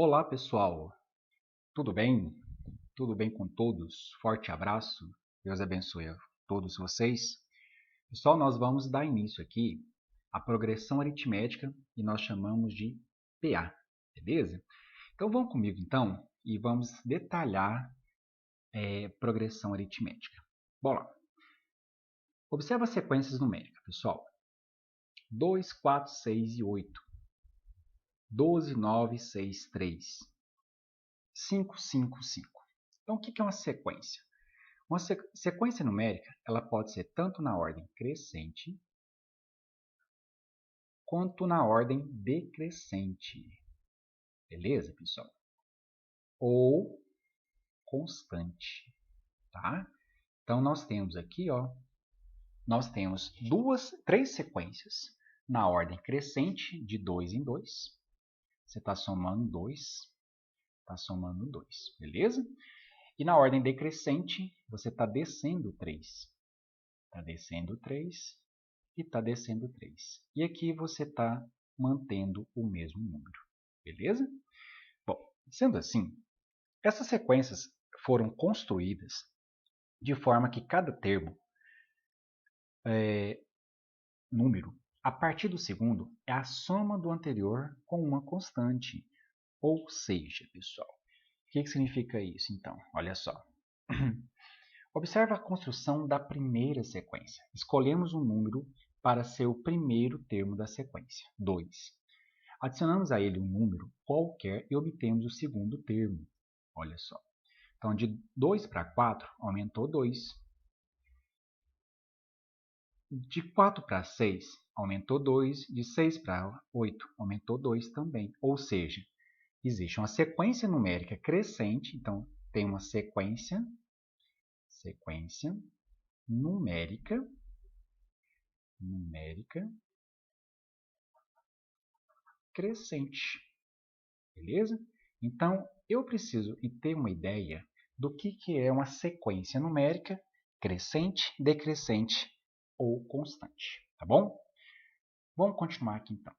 Olá, pessoal. Tudo bem? Tudo bem com todos? Forte abraço. Deus abençoe a todos vocês. Pessoal, nós vamos dar início aqui à progressão aritmética e nós chamamos de PA, beleza? Então, vamos comigo, então, e vamos detalhar progressão aritmética. Bora lá. Observa as sequências numéricas, pessoal. 2, 4, 6 e 8. 12, 9, 6, 3. 5, 5, 5. Então, o que é uma sequência? Uma sequência numérica ela pode ser tanto na ordem crescente quanto na ordem decrescente. Beleza, pessoal? Ou constante. Tá? Então, nós temos aqui, nós temos três sequências na ordem crescente, de 2 em 2. Você está somando 2, está somando 2, beleza? E na ordem decrescente, você está descendo 3. Está descendo 3 e está descendo 3. E aqui você está mantendo o mesmo número, beleza? Bom, sendo assim, essas sequências foram construídas de forma que cada termo, número, a partir do segundo, é a soma do anterior com uma constante. Ou seja, pessoal, o que significa isso, então? Olha só. Observe a construção da primeira sequência. Escolhemos um número para ser o primeiro termo da sequência, 2. Adicionamos a ele um número qualquer e obtemos o segundo termo. Olha só. Então, de 2 para 4, aumentou 2. De 4 para 6, aumentou 2. De 6 para 8, aumentou 2 também. Ou seja, existe uma sequência numérica crescente. Então, tem uma sequência numérica crescente. Beleza? Então, eu preciso ter uma ideia do que é uma sequência numérica crescente, decrescente ou constante. Tá bom? Vamos continuar aqui, então.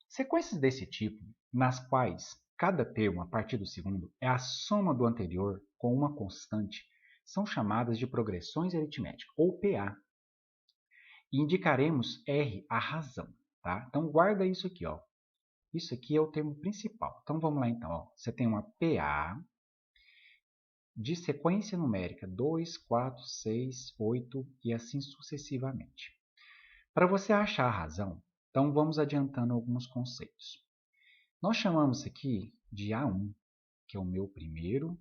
Sequências desse tipo, nas quais cada termo, a partir do segundo, é a soma do anterior com uma constante, são chamadas de progressões aritméticas, ou PA. E indicaremos R a razão. Tá? Então, guarda isso aqui. Isso aqui é o termo principal. Então, vamos lá, então. Você tem uma PA de sequência numérica 2, 4, 6, 8 e assim sucessivamente. Para você achar a razão, então vamos adiantando alguns conceitos. Nós chamamos isso aqui de A1, que é o meu primeiro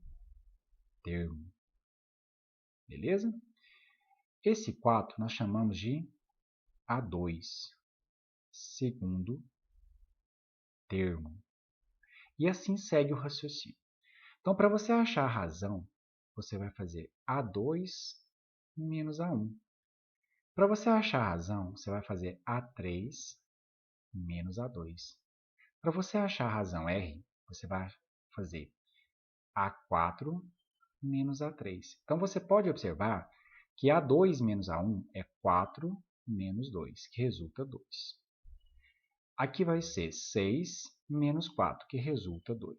termo. Beleza? Esse 4 nós chamamos de A2, segundo termo. E assim segue o raciocínio. Então, para você achar a razão, você vai fazer A2 menos A1. Para você achar a razão, você vai fazer A3 menos A2. Para você achar a razão R, você vai fazer A4 menos A3. Então, você pode observar que A2 menos A1 é 4 menos 2, que resulta 2. Aqui vai ser 6 menos 4, que resulta 2.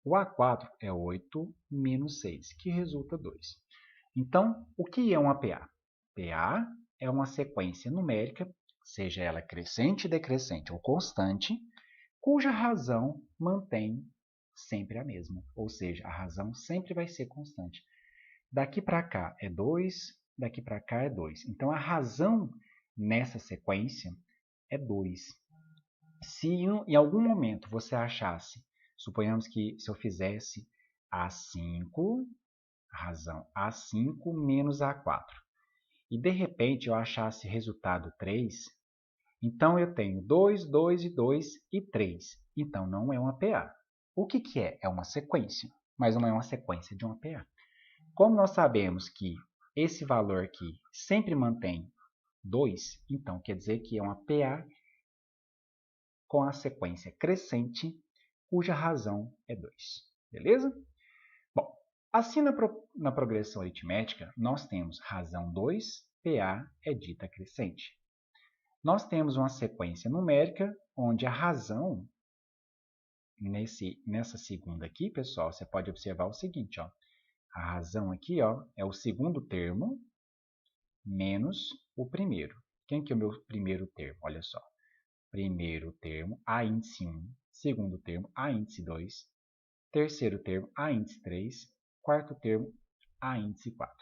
O A4 é 8 menos 6, que resulta 2. Então, o que é uma PA? PA é uma sequência numérica, seja ela crescente, decrescente ou constante, cuja razão mantém sempre a mesma. Ou seja, a razão sempre vai ser constante. Daqui para cá é 2, daqui para cá é 2. Então, a razão nessa sequência é 2. Se em algum momento você achasse, suponhamos que se eu fizesse A5, razão A5 menos A4, e de repente eu achasse resultado 3, então eu tenho 2, 2 e 2 e 3. Então não é uma PA. O que é? É uma sequência, mas não é uma sequência de uma PA. Como nós sabemos que esse valor aqui sempre mantém 2, então quer dizer que é uma PA com a sequência crescente, cuja razão é 2. Beleza? Bom, assim na progressão aritmética, nós temos razão 2, PA é dita crescente. Nós temos uma sequência numérica onde a razão nessa segunda aqui, pessoal, você pode observar o seguinte, ó. A razão aqui, ó, é o segundo termo menos o primeiro. Quem que é o meu primeiro termo? Olha só. Primeiro termo, A índice 1. Segundo termo, A índice 2. Terceiro termo, A índice 3. Quarto termo, A índice 4.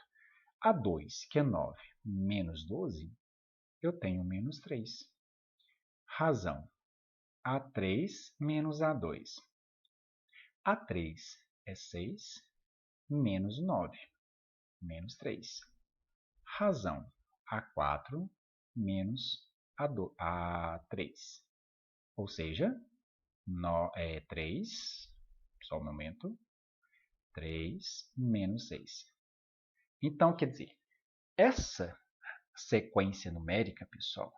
A2, que é 9, menos 12, eu tenho menos 3. Razão. A3 menos A2. A3 é 6, menos 9, menos 3. Razão. A4 menos A3. Ou seja, 3, só um momento, 3 menos 6. Então, quer dizer, essa sequência numérica, pessoal,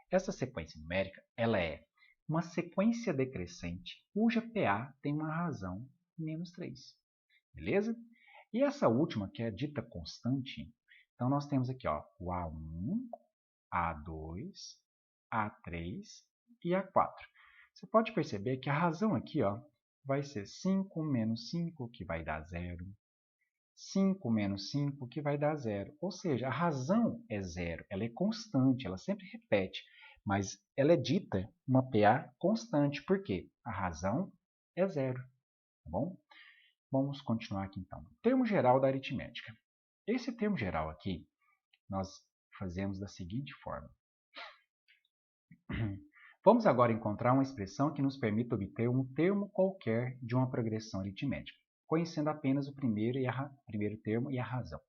essa sequência numérica, ela é uma sequência decrescente cuja PA tem uma razão menos 3. Beleza? E essa última, que é dita constante, então nós temos aqui ó, o A1, A2, A3 e A4. Você pode perceber que a razão aqui ó, vai ser 5 menos 5, que vai dar 0. 5 menos 5, que vai dar 0. Ou seja, a razão é 0. Ela é constante, ela sempre repete. Mas ela é dita uma PA constante. Por quê? A razão é 0. Tá bom? Vamos continuar aqui então. Termo geral da aritmética. Esse termo geral aqui, nós fazemos da seguinte forma. Vamos agora encontrar uma expressão que nos permita obter um termo qualquer de uma progressão aritmética, conhecendo apenas o primeiro termo e a razão.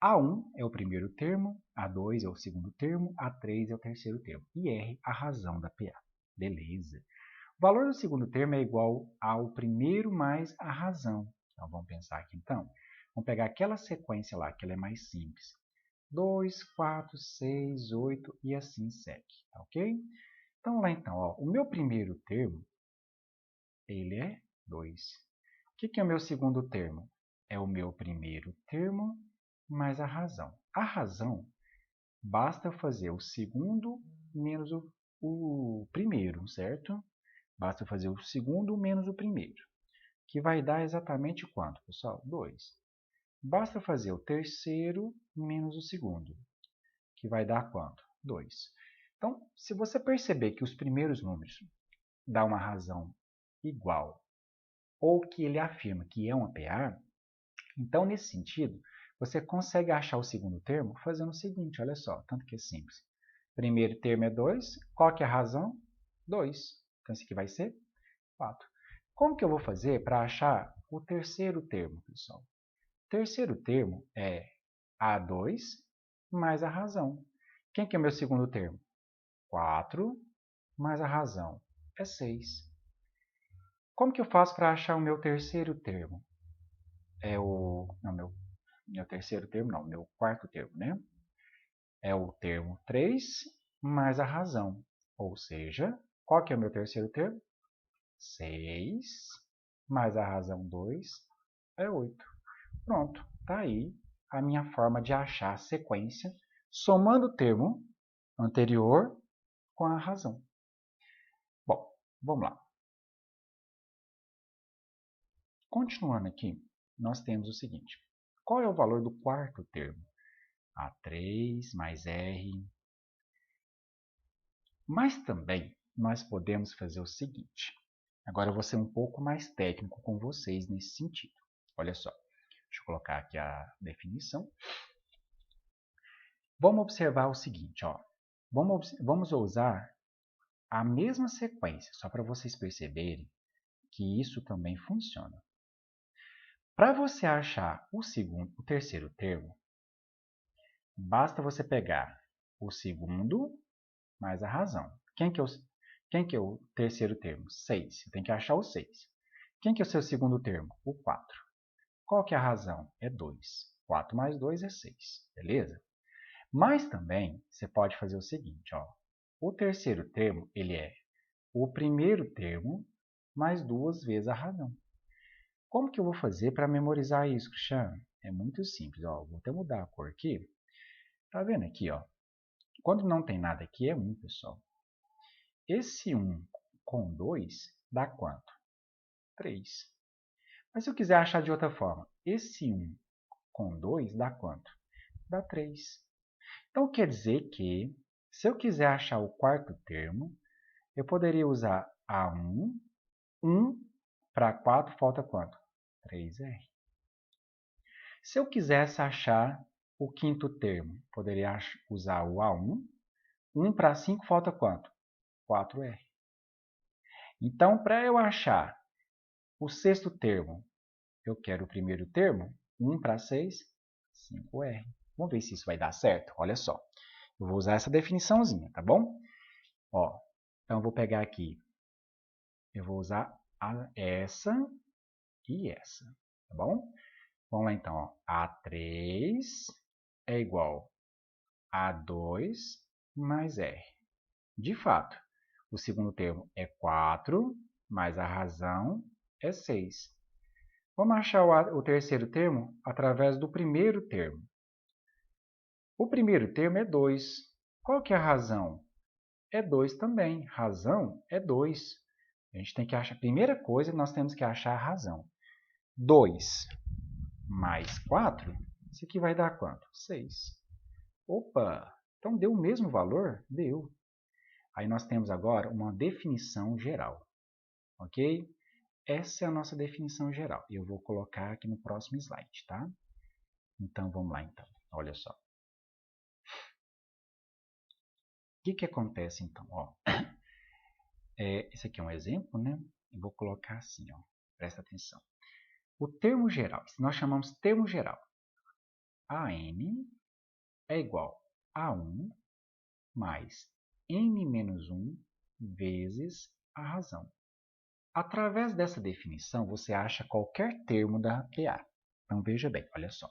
A1 é o primeiro termo, A2 é o segundo termo, A3 é o terceiro termo e R a razão da PA. Beleza. O valor do segundo termo é igual ao primeiro mais a razão. Então, vamos pensar aqui então. Vamos pegar aquela sequência lá, que ela é mais simples. 2, 4, 6, 8 e assim segue. Tá ok? Então, lá então, ó, o meu primeiro termo, ele é 2. O que é o meu segundo termo? É o meu primeiro termo mais a razão. A razão, basta fazer o segundo menos o primeiro, certo? Basta fazer o segundo menos o primeiro, que vai dar exatamente quanto, pessoal? 2. Basta fazer o terceiro menos o segundo, que vai dar quanto? 2. Então, se você perceber que os primeiros números dão uma razão igual, ou que ele afirma que é uma PA, então, nesse sentido, você consegue achar o segundo termo fazendo o seguinte, olha só, tanto que é simples. Primeiro termo é 2, qual que é a razão? 2. Então, esse aqui vai ser 4. Como que eu vou fazer para achar o terceiro termo, pessoal? O terceiro termo é A2 mais a razão. Quem que é o meu segundo termo? 4 mais a razão é 6. Como que eu faço para achar o meu terceiro termo? Meu terceiro termo não, meu quarto termo, né? É o termo 3 mais a razão. Ou seja, qual que é o meu terceiro termo? 6 mais a razão 2 é 8. Pronto, está aí a minha forma de achar a sequência somando o termo anterior com a razão. Bom, vamos lá. Continuando aqui, nós temos o seguinte. Qual é o valor do quarto termo? A3 mais R. Mas também nós podemos fazer o seguinte. Agora eu vou ser um pouco mais técnico com vocês nesse sentido. Olha só, deixa eu colocar aqui a definição. Vamos observar o seguinte, ó. Vamos usar a mesma sequência, só para vocês perceberem que isso também funciona. Para você achar o terceiro termo, basta você pegar o segundo mais a razão. Quem que é o terceiro termo? 6. Você tem que achar o 6. Quem que é o seu segundo termo? O 4. Qual que é a razão? É 2. 4 mais 2 é 6. Beleza? Mas também você pode fazer o seguinte, ó. O terceiro termo, ele é o primeiro termo mais 2 vezes a razão. Como que eu vou fazer para memorizar isso, Cristiano? É muito simples, ó. Vou até mudar a cor aqui. Tá vendo aqui, ó? Quando não tem nada aqui é 1, pessoal. Esse 1 com 2 dá quanto? 3. Mas se eu quiser achar de outra forma, esse 1 com 2 dá quanto? Dá 3. Então, quer dizer que, se eu quiser achar o quarto termo, eu poderia usar A1, 1 para 4 falta quanto? 3R. Se eu quisesse achar o quinto termo, poderia usar o A1, 1 para 5 falta quanto? 4R. Então, para eu achar o sexto termo, eu quero o primeiro termo, 1 para 6, 5R. Vamos ver se isso vai dar certo? Olha só, eu vou usar essa definiçãozinha, tá bom? Ó, então, eu vou pegar aqui, eu vou usar essa e essa, tá bom? Vamos lá então, ó. A3 é igual a 2 mais R. De fato, o segundo termo é 4, mais a razão é 6. Vamos achar o terceiro termo através do primeiro termo. O primeiro termo é 2. Qual que é a razão? É 2 também. Razão é 2. A gente tem que achar, a primeira coisa, nós temos que achar a razão. 2 mais 4, isso aqui vai dar quanto? 6. Opa! Então, deu o mesmo valor? Deu. Aí nós temos agora uma definição geral. Ok? Essa é a nossa definição geral. Eu vou colocar aqui no próximo slide, tá? Então, vamos lá, então. Olha só. O que acontece, então? Ó, esse aqui é um exemplo, né? Eu vou colocar assim, ó. Presta atenção. O termo geral, nós chamamos termo geral. AN é igual a 1 mais n menos 1 vezes a razão. Através dessa definição, você acha qualquer termo da PA. Então, veja bem, olha só.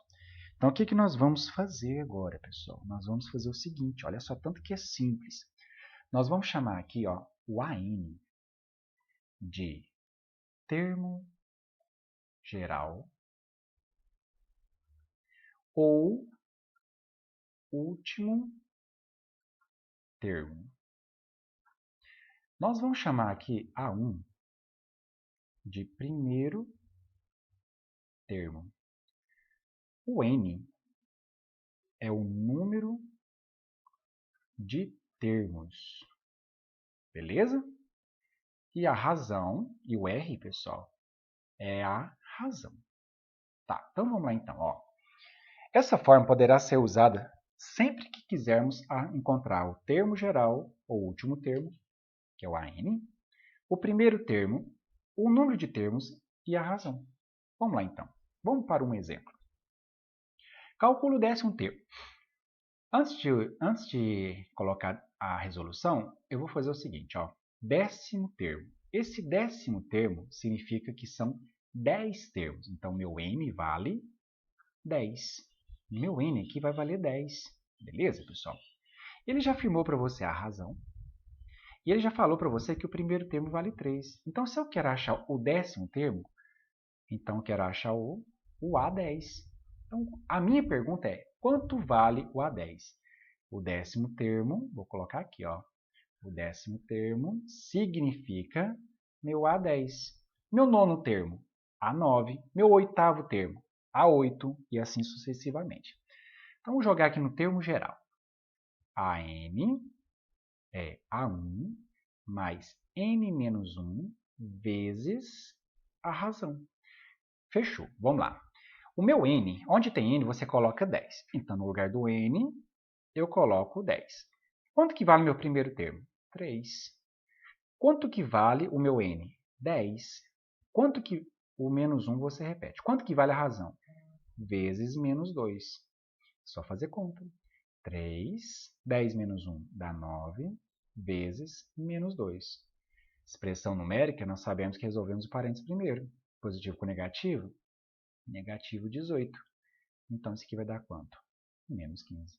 Então, o que nós vamos fazer agora, pessoal? Nós vamos fazer o seguinte, olha só, tanto que é simples. Nós vamos chamar aqui, ó, o AN de termo geral ou último termo. Nós vamos chamar aqui A1 de primeiro termo. O N é o número de termos, beleza? E a razão, e o R, pessoal, é a razão. Tá, então vamos lá então. Ó. Essa forma poderá ser usada sempre que quisermos encontrar o termo geral, ou último termo, que é o AN, o primeiro termo, o número de termos e a razão. Vamos lá então. Vamos para um exemplo. Calcule o décimo termo. Antes de colocar a resolução, eu vou fazer o seguinte, ó. Décimo termo. Esse décimo termo significa que são 10 termos. Então, meu N vale 10. Meu N aqui vai valer 10. Beleza, pessoal? Ele já afirmou para você a razão. E ele já falou para você que o primeiro termo vale 3. Então, se eu quero achar o décimo termo, então eu quero achar o A10. Então, a minha pergunta é, quanto vale o A10? O décimo termo, vou colocar aqui, ó. O décimo termo significa meu A10. Meu nono termo, A9. Meu oitavo termo, A8 e assim sucessivamente. Então, vou jogar aqui no termo geral. AN é A1 mais n menos 1 vezes a razão. Fechou. Vamos lá. O meu n, onde tem n, você coloca 10. Então, no lugar do n, eu coloco 10. Quanto que vale o meu primeiro termo? 3. Quanto que vale o meu n? 10. Quanto que o menos 1 você repete? Quanto que vale a razão? Vezes menos 2. Só fazer conta. 3, 10 menos 1 dá 9, vezes menos 2. Expressão numérica, nós sabemos que resolvemos o parênteses primeiro. Positivo com negativo? Negativo 18. Então, isso aqui vai dar quanto? Menos 15.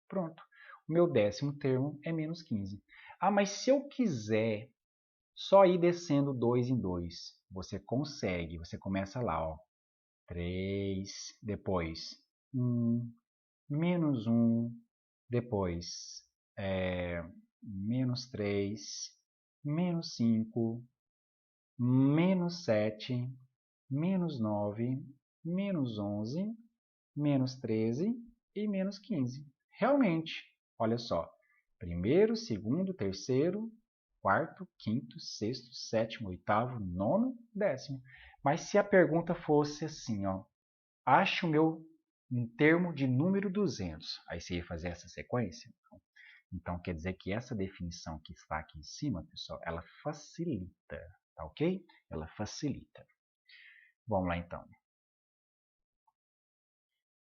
Pronto. O meu décimo termo é menos 15. Ah, mas se eu quiser só ir descendo 2 em 2, você consegue. Você começa lá, ó. 3, depois 1, menos 1, depois menos 3, menos 5, menos 7, menos 9, menos 11, menos 13 e menos 15. Realmente, olha só, primeiro, segundo, terceiro, quarto, quinto, sexto, sétimo, oitavo, nono, décimo. Mas se a pergunta fosse assim, ó, ache o meu termo de número 200, aí você ia fazer essa sequência? Então, quer dizer que essa definição que está aqui em cima, pessoal, ela facilita, tá ok? Ela facilita. Vamos lá, então.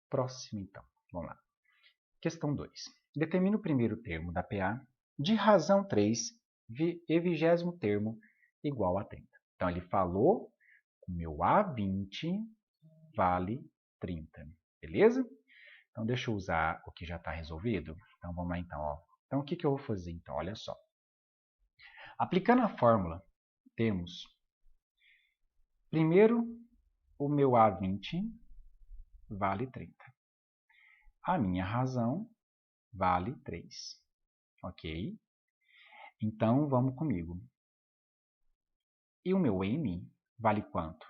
Próximo, então. Vamos lá. Questão 2. Determina o primeiro termo da PA de razão 3 e 20º termo igual a 30. Então, ele falou que o meu A20 vale 30. Beleza? Então, deixa eu usar o que já está resolvido. Então, vamos lá, então. Ó. Então, o que eu vou fazer? Então, olha só. Aplicando a fórmula, temos primeiro o meu A20 vale 30. A minha razão vale 3. Ok? Então, vamos comigo. E o meu n vale quanto?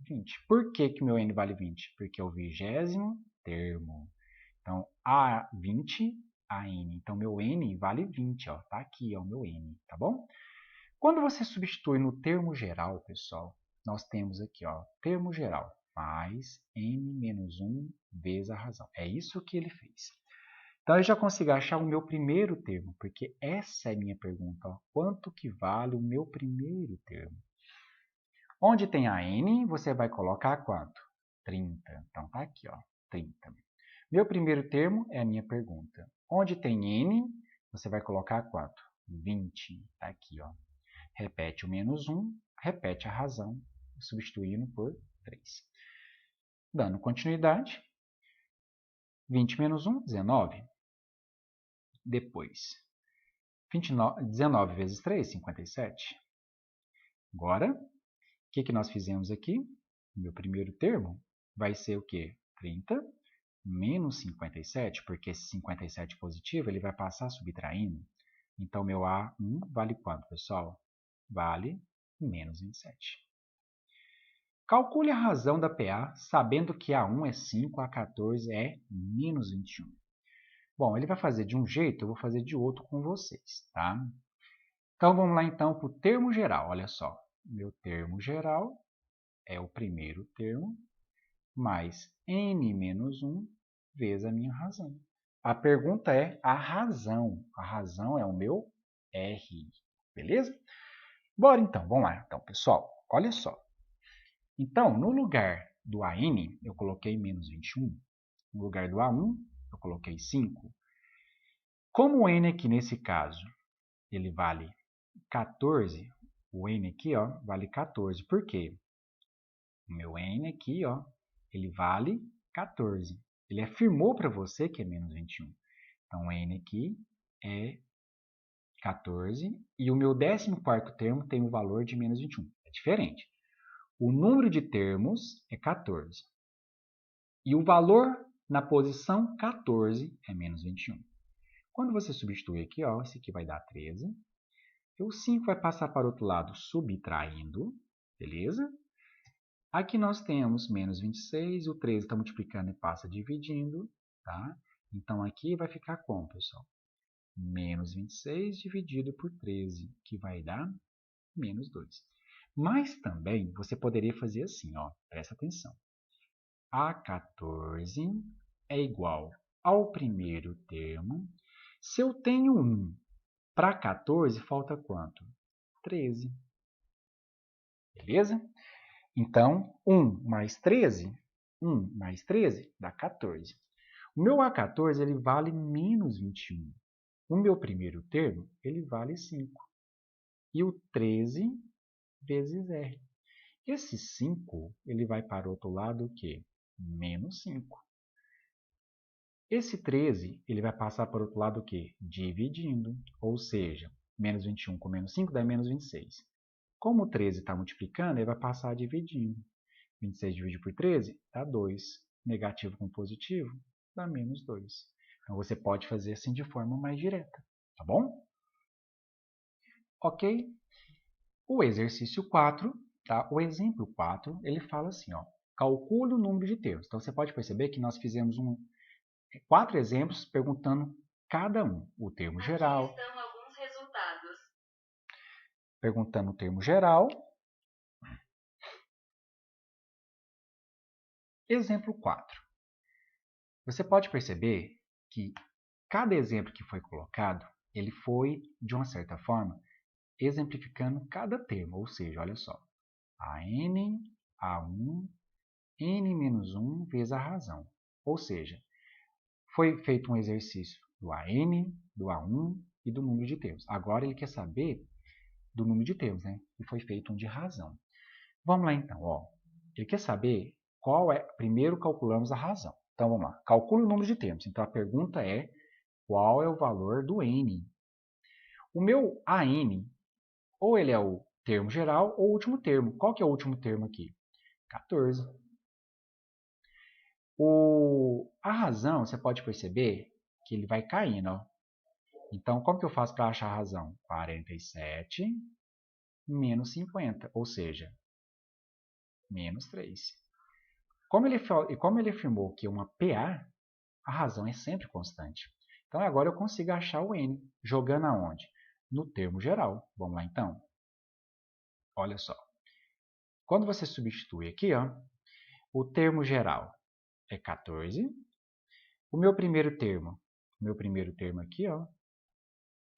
20. Por que o meu n vale 20? Porque é o 20º termo. Então, A20, AN. Então, meu n vale 20. Ó. Tá aqui, ó, o meu n, tá bom? Quando você substitui no termo geral, pessoal, nós temos aqui, ó, termo geral, mais n menos 1 vezes a razão. É isso que ele fez. Então, eu já consigo achar o meu primeiro termo, porque essa é a minha pergunta. Ó, quanto que vale o meu primeiro termo? Onde tem a n, você vai colocar quanto? 30. Então, tá aqui, ó, 30. Meu primeiro termo é a minha pergunta. Onde tem n, você vai colocar quanto? 20. Tá aqui, ó. Repete o menos 1, repete a razão, substituindo por 3. Dando continuidade, 20 menos 1, 19. Depois, 19 vezes 3, 57. Agora, o que nós fizemos aqui? Meu primeiro termo vai ser o quê? 30 menos 57, porque esse 57 positivo ele vai passar subtraindo. Então, meu A1 vale quanto, pessoal? Vale menos 27. Calcule a razão da PA, sabendo que A1 é 5, A14 é menos 21. Bom, ele vai fazer de um jeito, eu vou fazer de outro com vocês, tá? Então, vamos lá então para o termo geral. Olha só, meu termo geral é o primeiro termo, mais n menos 1 vezes a minha razão. A pergunta é a razão. A razão é o meu R, beleza? Bora então, vamos lá. Então, pessoal, olha só. Então, no lugar do AN, eu coloquei menos 21. No lugar do A1, eu coloquei 5. Como o N aqui, nesse caso, ele vale 14, o N aqui, ó, vale 14. Por quê? O meu N aqui, ó, ele vale 14. Ele afirmou para você que é menos 21. Então, o N aqui é 14. E o meu 14º termo tem o valor de menos 21. É diferente. O número de termos é 14. E o valor na posição 14 é menos 21. Quando você substitui aqui, ó, esse aqui vai dar 13. E o 5 vai passar para o outro lado subtraindo, beleza? Aqui nós temos menos 26, o 13 está multiplicando e passa dividindo, tá? Então, aqui vai ficar como, pessoal? Menos 26 dividido por 13, que vai dar menos 2. Mas também você poderia fazer assim, ó, presta atenção. A14 é igual ao primeiro termo. Se eu tenho 1 para 14, falta quanto? 13. Beleza? Então, 1 mais 13 dá 14. O meu A14 ele vale menos 21. O meu primeiro termo ele vale 5. E o 13 vezes R. Esse 5 ele vai para o outro lado o quê? Menos 5. Esse 13 ele vai passar para o outro lado o quê? Dividindo. Ou seja, menos 21 com menos 5 dá menos 26. Como o 13 está multiplicando, ele vai passar dividindo. 26 dividido por 13 dá 2. Negativo com positivo dá menos 2. Então, você pode fazer assim de forma mais direta. Tá bom? Ok? O exercício 4, tá? O exemplo 4, ele fala assim, ó, calcule o número de termos. Então, você pode perceber que nós fizemos 4 exemplos perguntando cada um. O termo geral. Aqui estão alguns resultados. Perguntando o termo geral. Exemplo 4. Você pode perceber que cada exemplo que foi colocado, ele foi, de uma certa forma, exemplificando cada termo. Ou seja, olha só, AN, A1, N-1 vezes a razão. Ou seja, foi feito um exercício do AN, do A1 e do número de termos. Agora ele quer saber do número de termos, né? E foi feito um de razão. Vamos lá então, ó. Ele quer saber qual é... Primeiro calculamos a razão. Então vamos lá. Calcule o número de termos. Então a pergunta é qual é o valor do N? O meu AN, ou ele é o termo geral ou o último termo. Qual que é o último termo aqui? 14. A razão, você pode perceber que ele vai caindo, ó. Então, como que eu faço para achar a razão? 47 menos 50, ou seja, menos 3. Como ele afirmou que é uma PA, a razão é sempre constante. Então, agora eu consigo achar o N, jogando aonde? No termo geral. Vamos lá, então? Olha só. Quando você substitui aqui, ó, o termo geral é 14. O meu primeiro termo aqui, ó,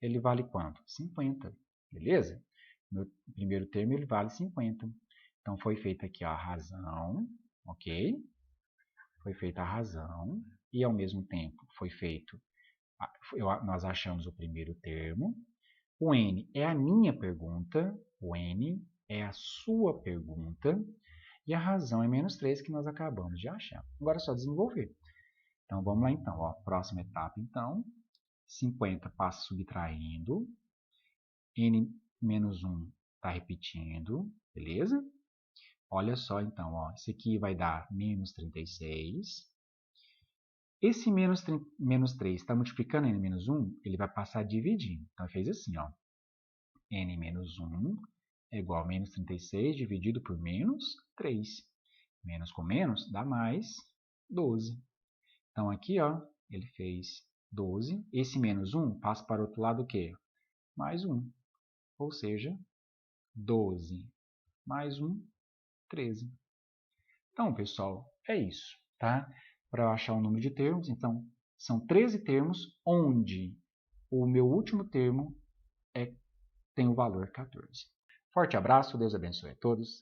ele vale quanto? 50, beleza? Meu primeiro termo ele vale 50. Então, foi feita aqui a razão, ok? Foi feita a razão e, ao mesmo tempo, foi feito, nós achamos o primeiro termo. O N é a minha pergunta, o N é a sua pergunta e a razão é menos 3 que nós acabamos de achar. Agora é só desenvolver. Então, vamos lá então. Ó, próxima etapa, então. 50 passa subtraindo. N menos 1 está repetindo, beleza? Olha só então, ó, isso aqui vai dar menos 36. Esse menos 3 está multiplicando N menos 1, ele vai passar dividindo. Então, fez assim, ó. N menos 1 é igual a menos 36 dividido por menos 3. Menos com menos dá mais 12. Então, aqui, ó, ele fez 12. Esse menos 1 passa para o outro lado o quê? Mais 1. Ou seja, 12 mais 1, 13. Então, pessoal, é isso, tá? Para eu achar o número de termos, então, são 13 termos onde o meu último termo tem o valor 14. Forte abraço, Deus abençoe a todos.